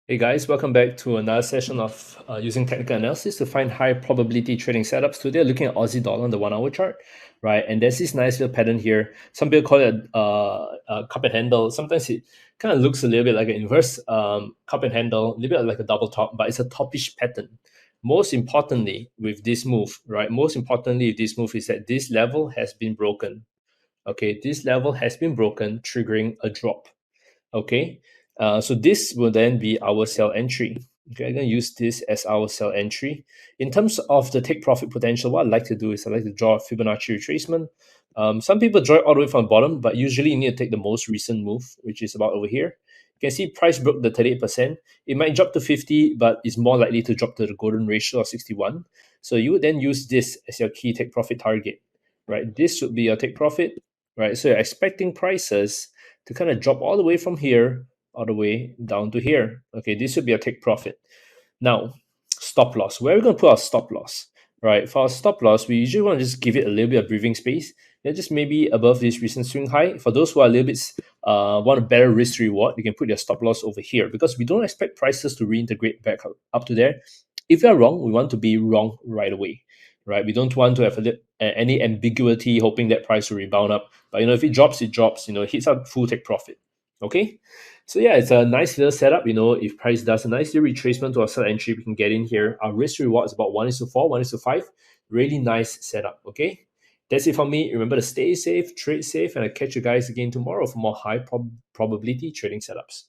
Hey guys, welcome back to another session of using technical analysis to find high probability trading setups. Today, looking at Aussie dollar on the 1 hour chart, right? And there's this nice little pattern here. Some people call it a cup and handle. Sometimes it kind of looks a little bit like an inverse cup and handle, a little bit like a double top, but it's a topish pattern. Most importantly, with this move, right? Most importantly, with this move is that this level has been broken. Okay, this level has been broken, triggering a drop. Okay, so this will then be our sell entry. Okay, I'm going to use this as our sell entry. In terms of the take profit potential, what I like to do is I like to draw a Fibonacci retracement. Some people draw it all the way from the bottom, but usually you need to take the most recent move, which is about over here. You can see price broke the 38%. It might drop to 50, but it's more likely to drop to the golden ratio of 61. So you would then use this as your key take profit target, right? This would be your take profit, right? So you're expecting prices to kind of drop all the way from here all the way down to here. Okay, this would be a take profit. Now, stop loss. Where are we going to put our stop loss? Right, for our stop loss, we usually want to just give it a little bit of breathing space. Just maybe above this recent swing high. For those who are a little bit want a better risk reward, you can put your stop loss over here because we don't expect prices to reintegrate back up to there. If we are wrong, we want to be wrong right away, right? We don't want to have any ambiguity hoping that price will rebound up. But if it drops, it drops. It hits our full take profit. Okay, so yeah, it's a nice little setup. If price does a nice little retracement to our sell entry, we can get in here. Our risk reward is about 1:4, 1:5. Really nice setup. Okay, that's it for me. Remember to stay safe, trade safe, and I'll catch you guys again tomorrow for more high probability trading setups.